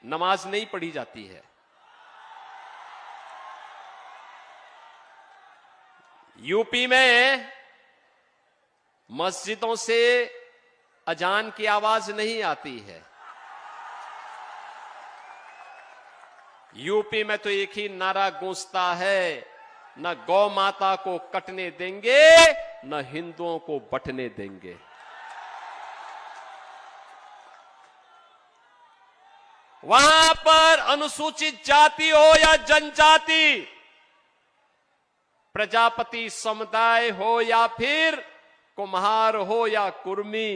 नमाज नहीं पढ़ी जाती है। यूपी में मस्जिदों से अजान की आवाज नहीं आती है। यूपी में तो एक ही नारा गूंजता है, न गौ माता को कटने देंगे, न हिंदुओं को बंटने देंगे। वहां पर अनुसूचित जाति हो या जनजाति, प्रजापति समुदाय हो या फिर कुम्हार हो या कुर्मी,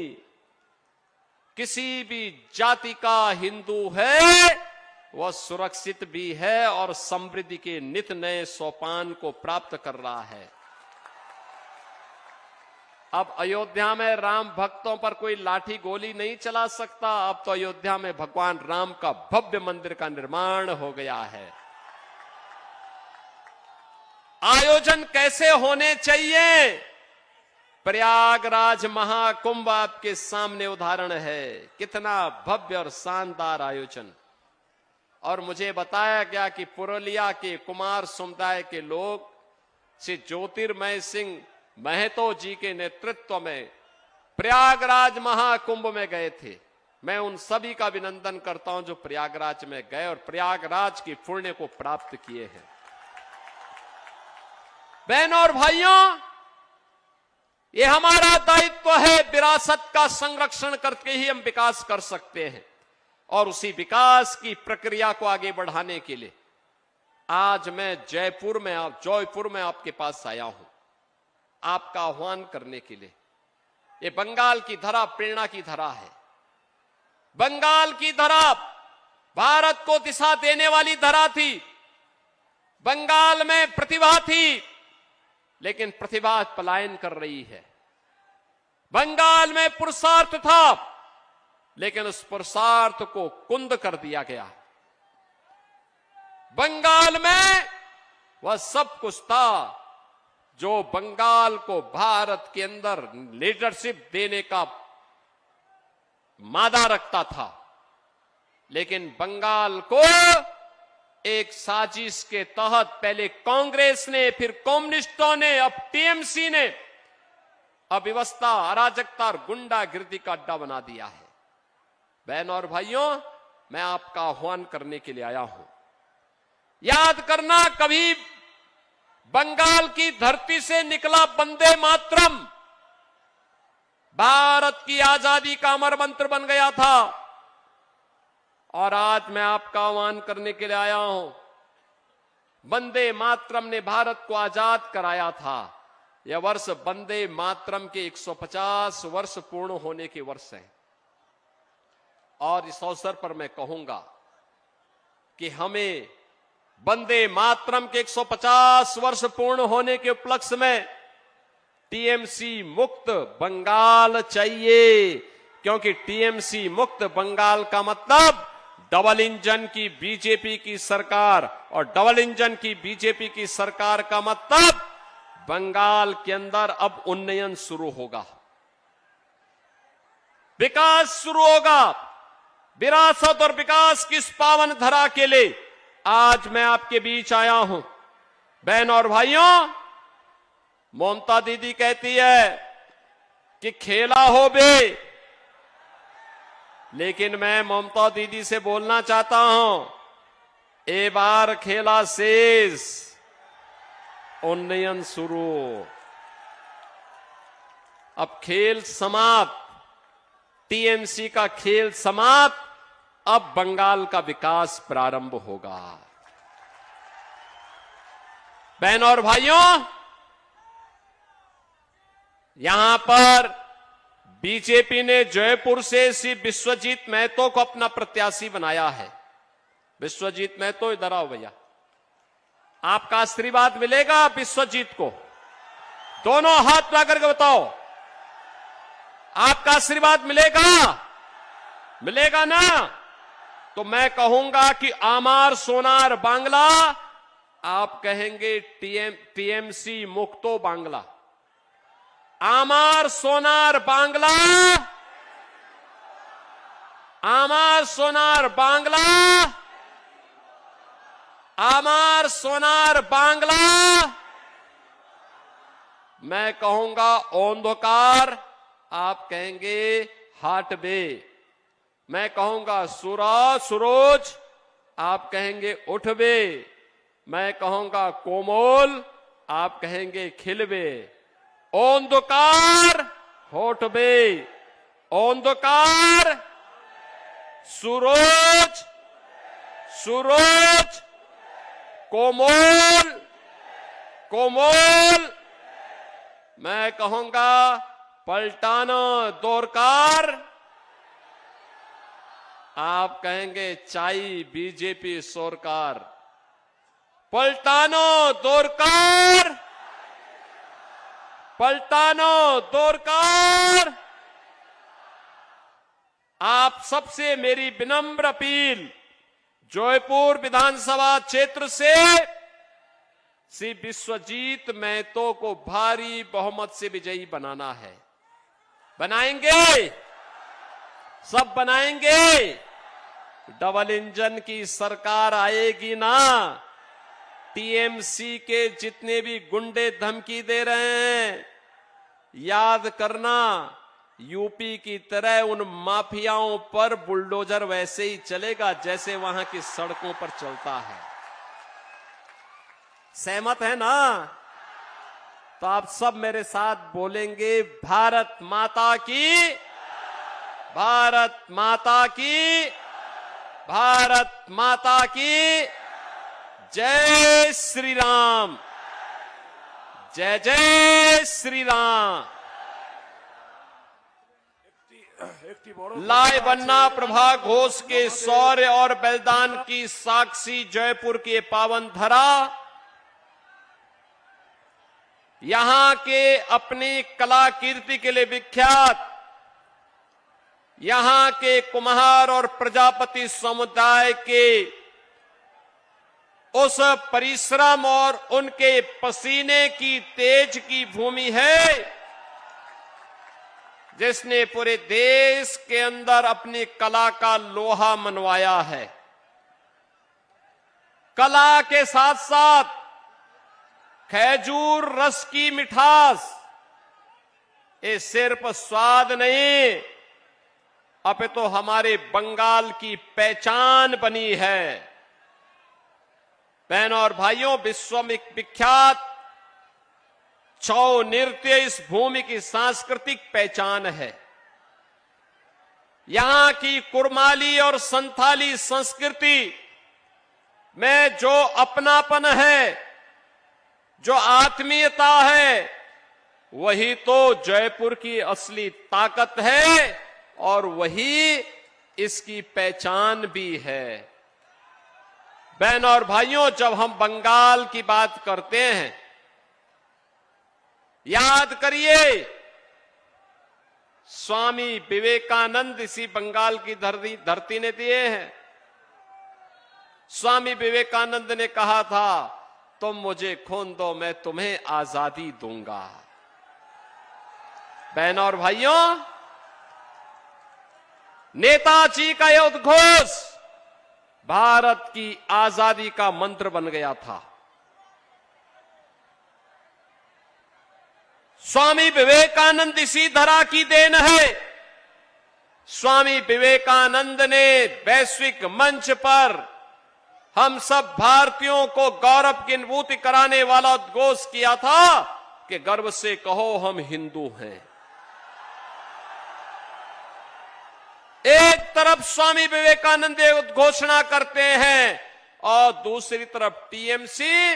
किसी भी जाति का हिंदू है वह सुरक्षित भी है और समृद्धि के नित नए सोपान को प्राप्त कर रहा है। अब अयोध्या में राम भक्तों पर कोई लाठी गोली नहीं चला सकता। अब तो अयोध्या में भगवान राम का भव्य मंदिर का निर्माण हो गया है। आयोजन कैसे होने चाहिए? प्रयागराज महाकुंभ आपके सामने उदाहरण है, कितना भव्य और शानदार आयोजन। और मुझे बताया गया कि पुरुलिया के कुमार समुदाय के लोग श्री ज्योतिर्मय सिंह महतो जी के नेतृत्व में प्रयागराज महाकुंभ में गए थे। मैं उन सभी का अभिनंदन करता हूं जो प्रयागराज में गए और प्रयागराज की पुण्य को प्राप्त किए हैं। बहनों और भाइयों, ये हमारा दायित्व है। विरासत का संरक्षण करके ही हम विकास कर सकते हैं और उसी विकास की प्रक्रिया को आगे बढ़ाने के लिए आज मैं जयपुर में आपके पास आया हूं, आपका आह्वान करने के लिए। ये बंगाल की धरा प्रेरणा की धरा है। बंगाल की धरा भारत को दिशा देने वाली धरा थी। बंगाल में प्रतिभा थी, लेकिन प्रतिभा पलायन कर रही है। बंगाल में पुरुषार्थ था, लेकिन उस पुरुषार्थ को कुंद कर दिया गया। बंगाल में वह सब कुछ था जो बंगाल को भारत के अंदर लीडरशिप देने का मादा रखता था, लेकिन बंगाल को एक साजिश के तहत पहले कांग्रेस ने, फिर कम्युनिस्टों ने, अब टीएमसी ने अव्यवस्था, अराजकता और गुंडागिर्दी का अड्डा बना दिया है। बहनों और भाइयों, मैं आपका आह्वान करने के लिए आया हूं। याद करना, कभी बंगाल की धरती से निकला वंदे मातरम भारत की आजादी का अमर मंत्र बन गया था। और आज मैं आपका आह्वान करने के लिए आया हूं। वंदे मातरम ने भारत को आजाद कराया था। यह वर्ष वंदे मातरम के 150 वर्ष पूर्ण होने के वर्ष है। और इस अवसर पर मैं कहूंगा कि हमें वंदे मातरम के 150 वर्ष पूर्ण होने के उपलक्ष्य में टीएमसी मुक्त बंगाल चाहिए, क्योंकि टीएमसी मुक्त बंगाल का मतलब डबल इंजन की बीजेपी की सरकार, और डबल इंजन की बीजेपी की सरकार का मतलब बंगाल के अंदर अब उन्नयन शुरू होगा, विकास शुरू होगा। विरासत और विकास की इस पावन धरा के लिए आज मैं आपके बीच आया हूं। बहनों और भाइयों, ममता दीदी कहती है कि खेला हो बे, लेकिन मैं ममता दीदी से बोलना चाहता हूं, ए बार खेला शेष, उन्नयन शुरू। अब खेल समाप्त, टीएमसी का खेल समाप्त, अब बंगाल का विकास प्रारंभ होगा। बहनों और भाइयों, यहां पर बीजेपी ने जयपुर से श्री विश्वजीत महतो को अपना प्रत्याशी बनाया है। विश्वजीत महतो, इधर आओ भैया, आपका आशीर्वाद मिलेगा विश्वजीत को? दोनों हाथ ला करके बताओ, आपका आशीर्वाद मिलेगा? मिलेगा ना? तो मैं कहूंगा कि आमार सोनार बांग्ला, आप कहेंगे टीएमसी मुक्तो बांग्ला। आमार सोनार बांग्ला, আমার সোনার বাংলা, আমার সোनार बांग्ला। मैं कहूंगा अंधकार, आप कहेंगे हटबे। मैं कहूंगा सूरज, आप कहेंगे उठबे। मैं कहूंगा कोमल, आप कहेंगे खिलबे। अंधकार होठबे, अंधकार सूरज, सूरज कोमल, कोमल। मैं कहूंगा पलटाना दौरकार, आप कहेंगे चाई बीजेपी सरकार। पलटानो दौरकार, पलटानो दौरकार। आप सबसे मेरी विनम्र अपील, जयपुर विधानसभा क्षेत्र से श्री विश्वजीत महतो को भारी बहुमत से विजयी बनाना है। बनाएंगे, सब बनाएंगे। डबल इंजन की सरकार आएगी ना। टीएमसी के जितने भी गुंडे धमकी दे रहे हैं, याद करना, यूपी की तरह उन माफियाओं पर बुलडोजर वैसे ही चलेगा जैसे वहां की सड़कों पर चलता है। सहमत है ना? तो आप सब मेरे साथ बोलेंगे, भारत माता की, भारत माता की, भारत माता की जय श्री राम, जय जय श्री राम। लाए बन्ना प्रभा घोष के शौर्य और बलिदान की साक्षी जयपुर की पावन धरा, यहां के अपनी कला कीर्ति के लिए विख्यात, यहां के कुम्हार और प्रजापति समुदाय के उस परिश्रम और उनके पसीने की तेज की भूमि है, जिसने पूरे देश के अंदर अपनी कला का लोहा मनवाया है। कला के साथ साथ खजूर रस की मिठास, ये सिर्फ स्वाद नहीं, अपितु तो हमारे बंगाल की पहचान बनी है। बहनों और भाइयों, विश्व में विख्यात छौ नृत्य इस भूमि की सांस्कृतिक पहचान है। यहां की कुरमाली और संथाली संस्कृति में जो अपनापन है, जो आत्मीयता है, वही तो जयपुर की असली ताकत है और वही इसकी पहचान भी है। बहनों और भाइयों, जब हम बंगाल की बात करते हैं, याद करिए, स्वामी विवेकानंद इसी बंगाल की धरती ने दिए हैं। स्वामी विवेकानंद ने कहा था, तुम मुझे खून दो, मैं तुम्हें आजादी दूंगा। बहनों और भाइयों, नेताजी का यह उद्घोष भारत की आजादी का मंत्र बन गया था। स्वामी विवेकानंद इसी धरा की देन है। स्वामी विवेकानंद ने वैश्विक मंच पर हम सब भारतीयों को गौरव की अनुभूति कराने वाला उद्घोष किया था कि गर्व से कहो हम हिंदू हैं। एक तरफ स्वामी विवेकानंद उद्घोषणा करते हैं और दूसरी तरफ टीएमसी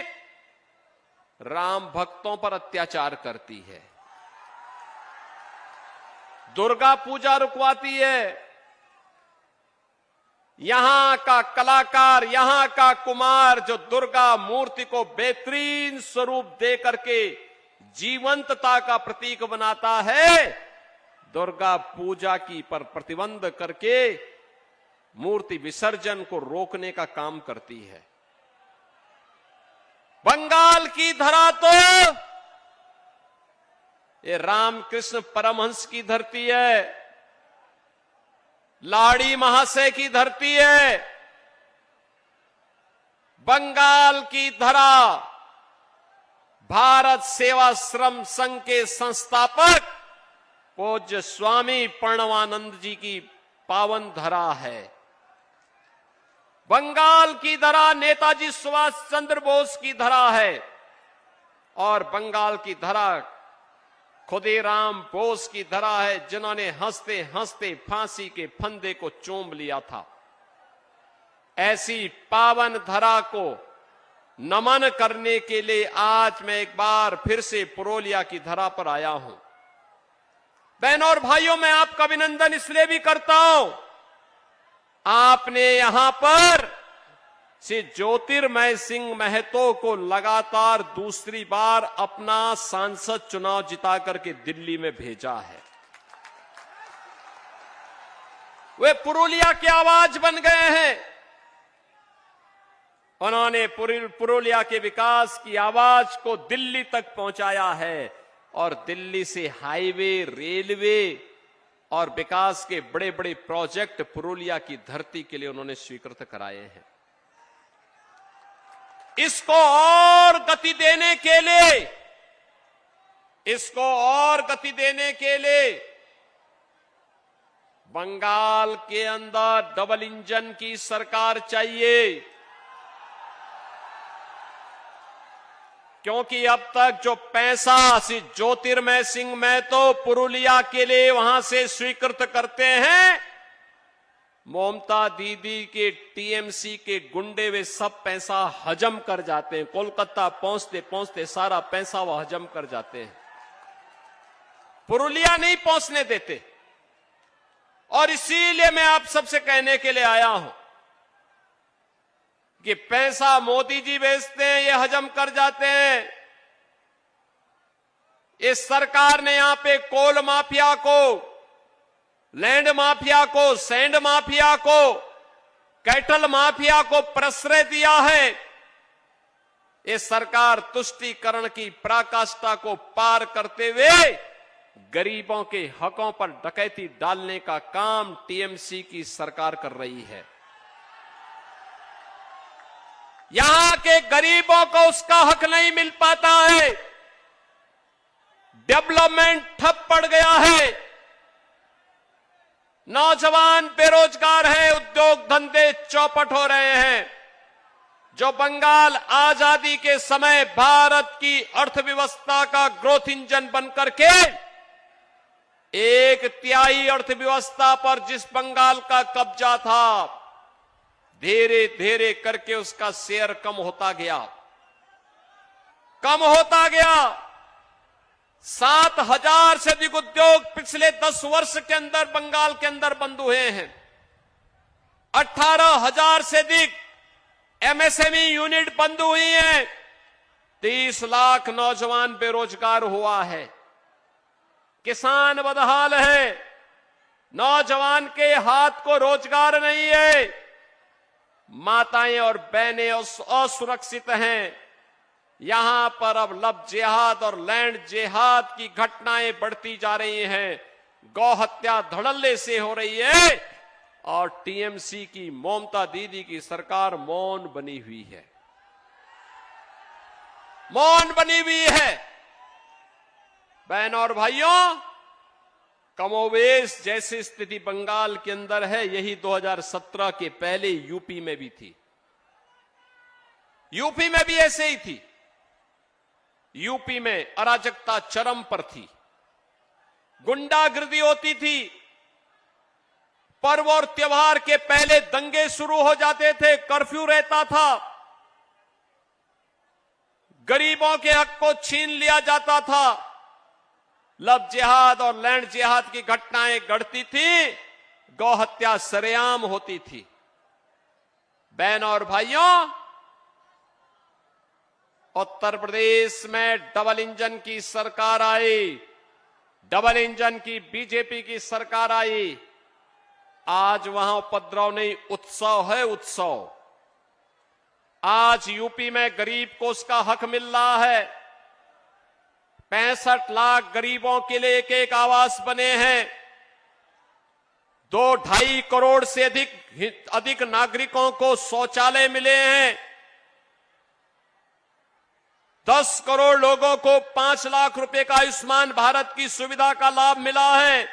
राम भक्तों पर अत्याचार करती है, दुर्गा पूजा रुकवाती है। यहां का कलाकार, यहां का कुमार जो दुर्गा मूर्ति को बेहतरीन स्वरूप दे करके जीवंतता का प्रतीक बनाता है, दुर्गा पूजा की पर प्रतिबंध करके मूर्ति विसर्जन को रोकने का काम करती है। बंगाल की धरा तो ये रामकृष्ण परमहंस की धरती है। लाड़ी महाशय की धरती है, बंगाल की धरा भारत सेवाश्रम संघ के संस्थापक पूज्य स्वामी प्रणवानंद जी की पावन धरा है। बंगाल की धरा नेताजी सुभाष चंद्र बोस की धरा है और बंगाल की धरा खुदीराम बोस की धरा है, जिन्होंने हंसते हंसते फांसी के फंदे को चूम लिया था। ऐसी पावन धरा को नमन करने के लिए आज मैं एक बार फिर से पुरुलिया की धरा पर आया हूं। बहनों और भाइयों, मैं आपका अभिनंदन इसलिए भी करता हूं, आपने यहां पर श्री ज्योतिर्मय सिंह महतो को लगातार दूसरी बार अपना सांसद चुनाव जिता करके दिल्ली में भेजा है। वे पुरुलिया की आवाज बन गए हैं। उन्होंने पुरुलिया के विकास की आवाज को दिल्ली तक पहुंचाया है और दिल्ली से हाईवे, रेलवे और विकास के बड़े बड़े प्रोजेक्ट पुरुलिया की धरती के लिए उन्होंने स्वीकृत कराए हैं। इसको और गति देने के लिए बंगाल के अंदर डबल इंजन की सरकार चाहिए, क्योंकि अब तक जो पैसा श्री ज्योतिर्मय सिंह महतो पुरुलिया के लिए वहां से स्वीकृत करते हैं, ममता दीदी के टीएमसी के गुंडे वे सब पैसा हजम कर जाते हैं। कोलकाता पहुंचते पहुंचते सारा पैसा वो हजम कर जाते हैं, पुरुलिया नहीं पहुंचने देते। और इसीलिए मैं आप सबसे कहने के लिए आया हूं कि पैसा मोदी जी भेजते हैं, ये हजम कर जाते हैं। इस सरकार ने यहां पे कोल माफिया को, लैंड माफिया को, सैंड माफिया को, कैटल माफिया को प्रश्रय दिया है। ये सरकार तुष्टीकरण की पराकाष्ठा को पार करते हुए गरीबों के हकों पर डकैती डालने का काम टीएमसी की सरकार कर रही है। यहां के गरीबों को उसका हक नहीं मिल पाता है, डेवलपमेंट ठप पड़ गया है, नौजवान बेरोजगार हैं, उद्योग धंधे चौपट हो रहे हैं। जो बंगाल आजादी के समय भारत की अर्थव्यवस्था का ग्रोथ इंजन बनकर के 1/3 अर्थव्यवस्था पर जिस बंगाल का कब्जा था, धीरे धीरे करके उसका शेयर कम होता गया। 7,000 से अधिक उद्योग पिछले 10 वर्ष के अंदर बंगाल के अंदर बंद हुए हैं। 18,000 से अधिक एमएसएमई यूनिट बंद हुई हैं। 30 लाख नौजवान बेरोजगार हुआ है। किसान बदहाल है, नौजवान के हाथ को रोजगार नहीं है, माताएं और बहनें असुरक्षित हैं। यहां पर अब लव जिहाद और लैंड जिहाद की घटनाएं बढ़ती जा रही हैं। गौ हत्या धड़ल्ले से हो रही है और टीएमसी की ममता दीदी की सरकार मौन बनी हुई है। बहनों और भाइयों, कमोवेश जैसी स्थिति बंगाल के अंदर है, यही 2017 के पहले यूपी में भी थी। यूपी में भी ऐसे ही थी। यूपी में अराजकता चरम पर थी, गुंडागिर्दी होती थी। पर्व और त्योहार के पहले दंगे शुरू हो जाते थे, कर्फ्यू रहता था, गरीबों के हक को छीन लिया जाता था, लव जिहाद और लैंड जिहाद की घटनाएं घटती थी, गौ हत्या सरेआम होती थी। बहनों और भाइयों, उत्तर प्रदेश में डबल इंजन की सरकार आई, डबल इंजन की बीजेपी की सरकार आई। आज वहां उपद्रव नहीं, उत्सव है, उत्सव। आज यूपी में गरीब को उसका हक मिल रहा है। 65 लाख गरीबों के लिए एक आवास बने हैं। 2-2.5 करोड़ से अधिक नागरिकों को शौचालय मिले हैं। 10 करोड़ लोगों को 5 लाख रुपए का आयुष्मान भारत की सुविधा का लाभ मिला है।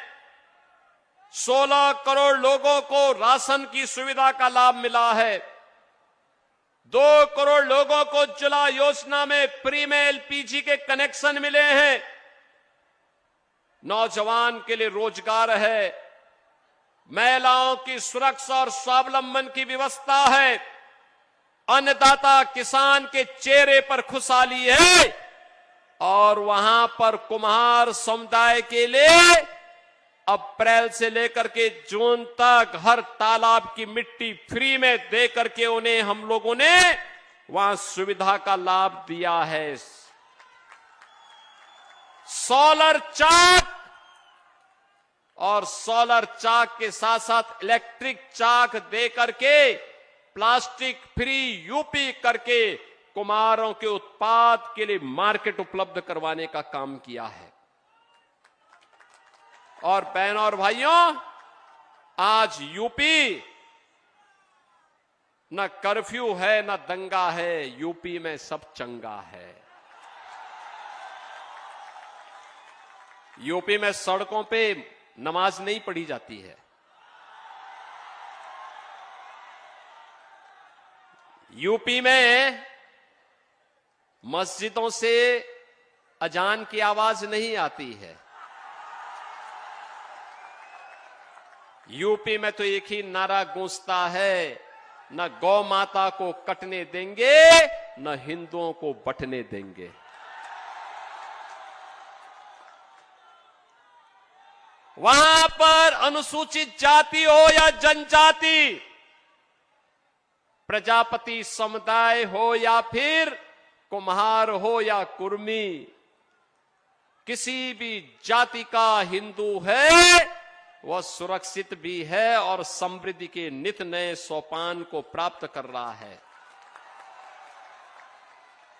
16 करोड़ लोगों को राशन की सुविधा का लाभ मिला है। 2 करोड़ लोगों को उज्ज्वला योजना में फ्री में एलपीजी के कनेक्शन मिले हैं। नौजवान के लिए रोजगार है। महिलाओं की सुरक्षा और स्वावलंबन की व्यवस्था है। अन्नदाता किसान के चेहरे पर खुशहाली है। और वहां पर कुम्हार समुदाय के लिए अप्रैल से लेकर के जून तक हर तालाब की मिट्टी फ्री में दे करके उन्हें हम लोगों ने वहां सुविधा का लाभ दिया है। सोलर चाक और सोलर चाक के साथ साथ इलेक्ट्रिक चाक दे करके प्लास्टिक फ्री यूपी करके कुम्हारों के उत्पाद के लिए मार्केट उपलब्ध करवाने का काम किया है। और बहनों और भाइयों, आज यूपी न कर्फ्यू है न दंगा है, यूपी में सब चंगा है। यूपी में सड़कों पे नमाज नहीं पढ़ी जाती है। यूपी में मस्जिदों से अजान की आवाज नहीं आती है। यूपी में तो एक ही नारा गूंजता है, न गौ माता को कटने देंगे न हिंदुओं को बंटने देंगे। वहां पर अनुसूचित जाति हो या जनजाति, प्रजापति समुदाय हो या फिर कुम्हार हो या कुर्मी, किसी भी जाति का हिंदू है वह सुरक्षित भी है और समृद्धि के नित नए सोपान को प्राप्त कर रहा है।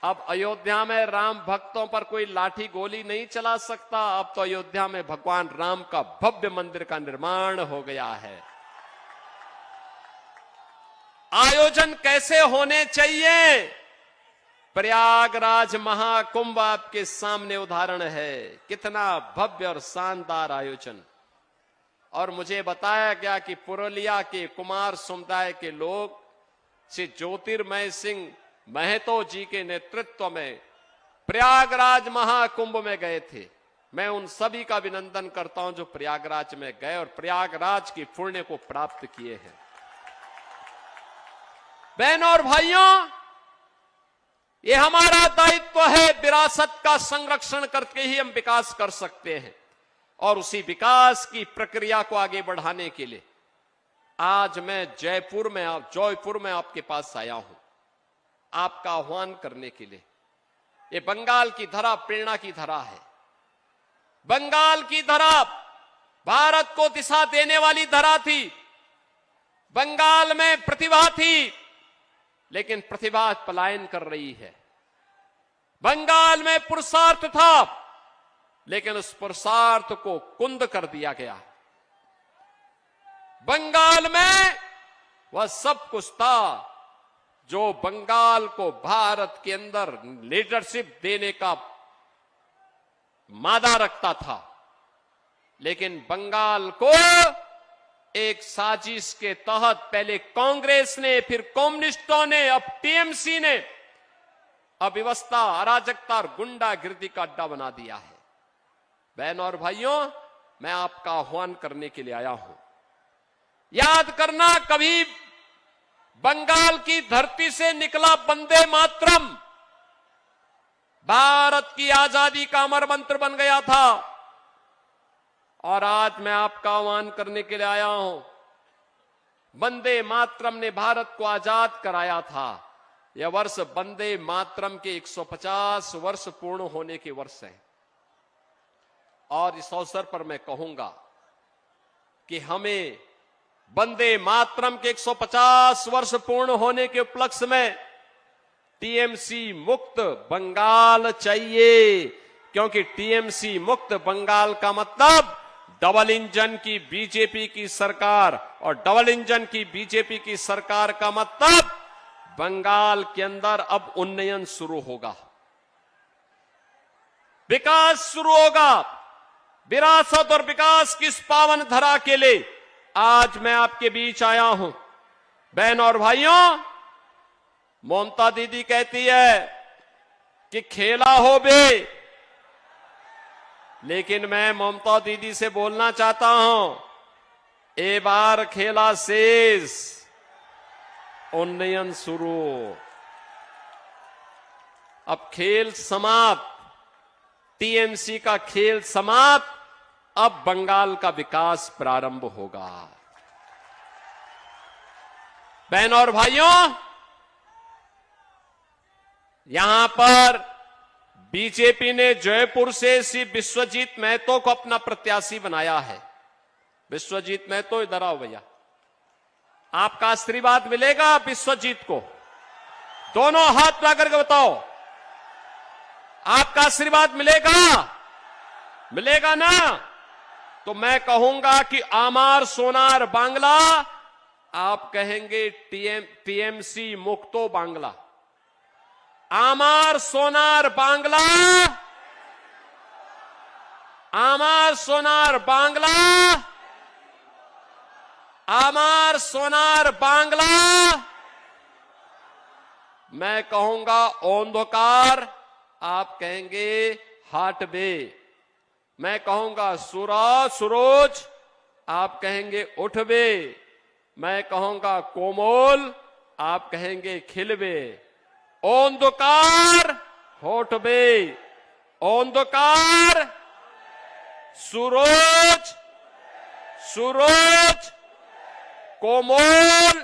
अब अयोध्या में राम भक्तों पर कोई लाठी गोली नहीं चला सकता। अब तो अयोध्या में भगवान राम का भव्य मंदिर का निर्माण हो गया है। आयोजन कैसे होने चाहिए? प्रयागराज महाकुंभ आपके सामने उदाहरण है। कितना भव्य और शानदार आयोजन। और मुझे बताया गया कि पुरुलिया के कुमार समुदाय के लोग श्री ज्योतिर्मय सिंह महतो जी के नेतृत्व में प्रयागराज महाकुंभ में गए थे। मैं उन सभी का अभिनंदन करता हूं जो प्रयागराज में गए और प्रयागराज की पुण्य को प्राप्त किए हैं। बहनों और भाइयों, ये हमारा दायित्व है। विरासत का संरक्षण करके ही हम विकास कर सकते हैं। और उसी विकास की प्रक्रिया को आगे बढ़ाने के लिए आज मैं जयपुर में आपके पास आया हूं, आपका आह्वान करने के लिए। ये बंगाल की धरा प्रेरणा की धरा है। बंगाल की धरा भारत को दिशा देने वाली धरा थी। बंगाल में प्रतिभा थी, लेकिन प्रतिभा पलायन कर रही है। बंगाल में पुरुषार्थ था, लेकिन उस पुरुषार्थ को कुंद कर दिया गया। बंगाल में वह सब कुछ था जो बंगाल को भारत के अंदर लीडरशिप देने का मादा रखता था, लेकिन बंगाल को एक साजिश के तहत पहले कांग्रेस ने, फिर कम्युनिस्टों ने, अब टीएमसी ने अव्यवस्था, अराजकता और गुंडागिर्दी का अड्डा बना दिया है। बहनों और भाइयों, मैं आपका आह्वान करने के लिए आया हूं। याद करना, कभी बंगाल की धरती से निकला वंदे मातरम भारत की आजादी का अमर मंत्र बन गया था। और आज मैं आपका आह्वान करने के लिए आया हूं। वंदे मातरम ने भारत को आजाद कराया था। यह वर्ष वंदे मातरम के 150 वर्ष पूर्ण होने के वर्ष है। और इस अवसर पर मैं कहूंगा कि हमें वंदे मातरम के 150 वर्ष पूर्ण होने के उपलक्ष्य में टीएमसी मुक्त बंगाल चाहिए, क्योंकि टीएमसी मुक्त बंगाल का मतलब डबल इंजन की बीजेपी की सरकार, और डबल इंजन की बीजेपी की सरकार का मतलब बंगाल के अंदर अब उन्नयन शुरू होगा, विकास शुरू होगा। विरासत और विकास की इस पावन धरा के लिए आज मैं आपके बीच आया हूं। बहन और भाइयों, ममता दीदी कहती है कि खेला हो बे, लेकिन मैं ममता दीदी से बोलना चाहता हूं, ए बार खेला शेष, उन्नयन शुरू। अब खेल समाप्त, टीएमसी का खेल समाप्त, अब बंगाल का विकास प्रारंभ होगा। बहन और भाइयों, यहां पर बीजेपी ने जयपुर से श्री विश्वजीत महतो को अपना प्रत्याशी बनाया है। विश्वजीत महतो, इधर आओ भैया, आपका आशीर्वाद मिलेगा विश्वजीत को? दोनों हाथ ला करके बताओ, आपका आशीर्वाद मिलेगा? मिलेगा ना? तो मैं कहूंगा कि आमार सोनार बांग्ला, आप कहेंगे टीएमसी मुक्तो बांग्ला। आमार सोनार बांग्ला, आमार सोनार बांग्ला, आमार सोनार बांग्ला। मैं कहूंगा ओंधकार, आप कहेंगे हाटबे। मैं कहूंगा सुरोज, आप कहेंगे उठबे। मैं कहूंगा कोमल, आप कहेंगे खिलबे। ओंधकार होठबे, ओंधकार सुरोज, सुरोज कोमल,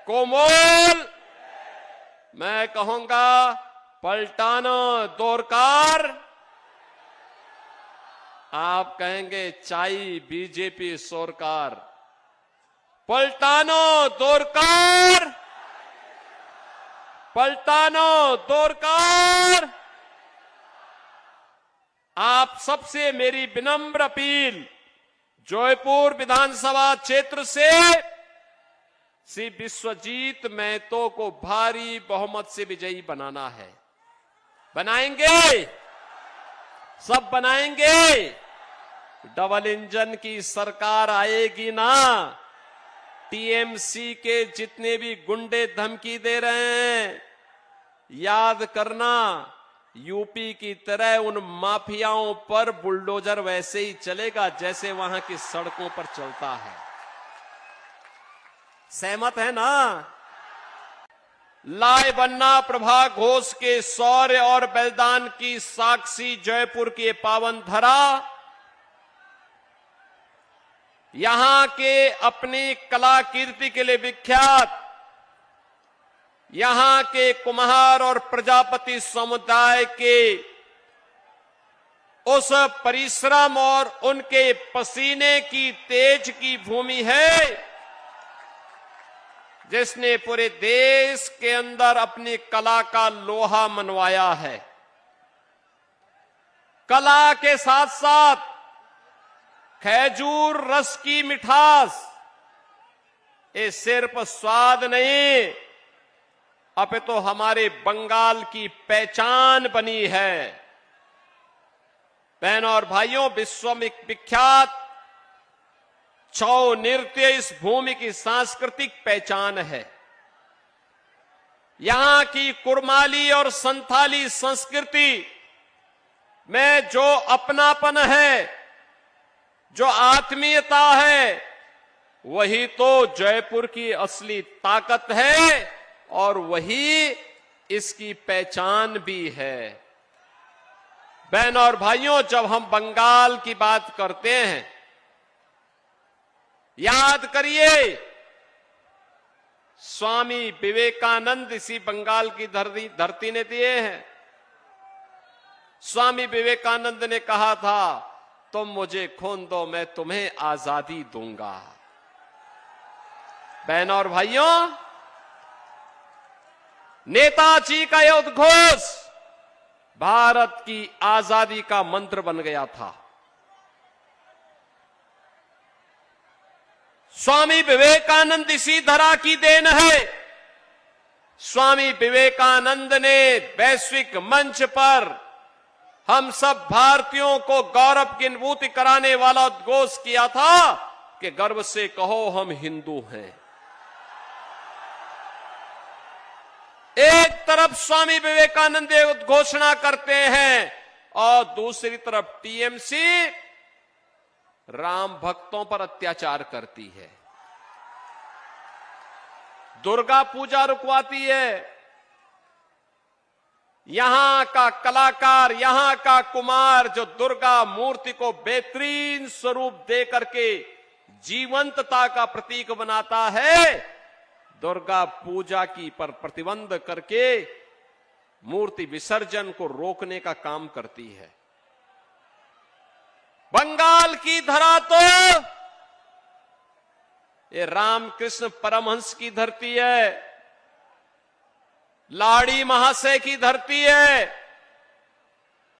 कोमल। मैं कहूंगा पलटाना दोरकार, आप कहेंगे चाई बीजेपी सरकार। पलटानो दोरकार, पलटानो दोरकार। आप सबसे मेरी विनम्र अपील, जयपुर विधानसभा क्षेत्र से श्री विश्वजीत महतो को भारी बहुमत से विजयी बनाना है। बनाएंगे? सब बनाएंगे? डबल इंजन की सरकार आएगी ना? टीएमसी के जितने भी गुंडे धमकी दे रहे हैं, याद करना, यूपी की तरह उन माफियाओं पर बुलडोजर वैसे ही चलेगा जैसे वहां की सड़कों पर चलता है। सहमत है ना? लाए बन्ना प्रभा घोष के शौर्य और बलिदान की साक्षी जयपुर की पावन धरा, यहां के अपनी कला कीर्ति के लिए विख्यात, यहां के कुम्हार और प्रजापति समुदाय के उस परिश्रम और उनके पसीने की तेज की भूमि है, जिसने पूरे देश के अंदर अपनी कला का लोहा मनवाया है। कला के साथ साथ खजूर रस की मिठास, ये सिर्फ स्वाद नहीं, अब तो हमारे बंगाल की पहचान बनी है। बहनों और भाइयों, विश्व में विख्यात छौ नृत्य इस भूमि की सांस्कृतिक पहचान है। यहां की कुरमाली और संथाली संस्कृति में जो अपनापन है, जो आत्मीयता है, वही तो जयपुर की असली ताकत है और वही इसकी पहचान भी है। बहनों और भाइयों, जब हम बंगाल की बात करते हैं, याद करिए स्वामी विवेकानंद इसी बंगाल की धरती ने दिए हैं। स्वामी विवेकानंद ने कहा था, तुम मुझे खून दो, मैं तुम्हें आजादी दूंगा। बहनों और भाइयों, नेताजी का यह उद्घोष भारत की आजादी का मंत्र बन गया था। स्वामी विवेकानंद इसी धरा की देन है। स्वामी विवेकानंद ने वैश्विक मंच पर हम सब भारतीयों को गौरव की अनुभूति कराने वाला उद्घोष किया था कि गर्व से कहो हम हिंदू हैं। एक तरफ स्वामी विवेकानंद उद्घोषणा करते हैं और दूसरी तरफ टीएमसी राम भक्तों पर अत्याचार करती है, दुर्गा पूजा रुकवाती है। यहां का कलाकार, यहां का कुमार जो दुर्गा मूर्ति को बेहतरीन स्वरूप दे करके जीवंतता का प्रतीक बनाता है, दुर्गा पूजा की पर प्रतिबंध करके मूर्ति विसर्जन को रोकने का काम करती है। बंगाल की धरा तो ये रामकृष्ण परमहंस की धरती है, लाड़ी महाशय की धरती है।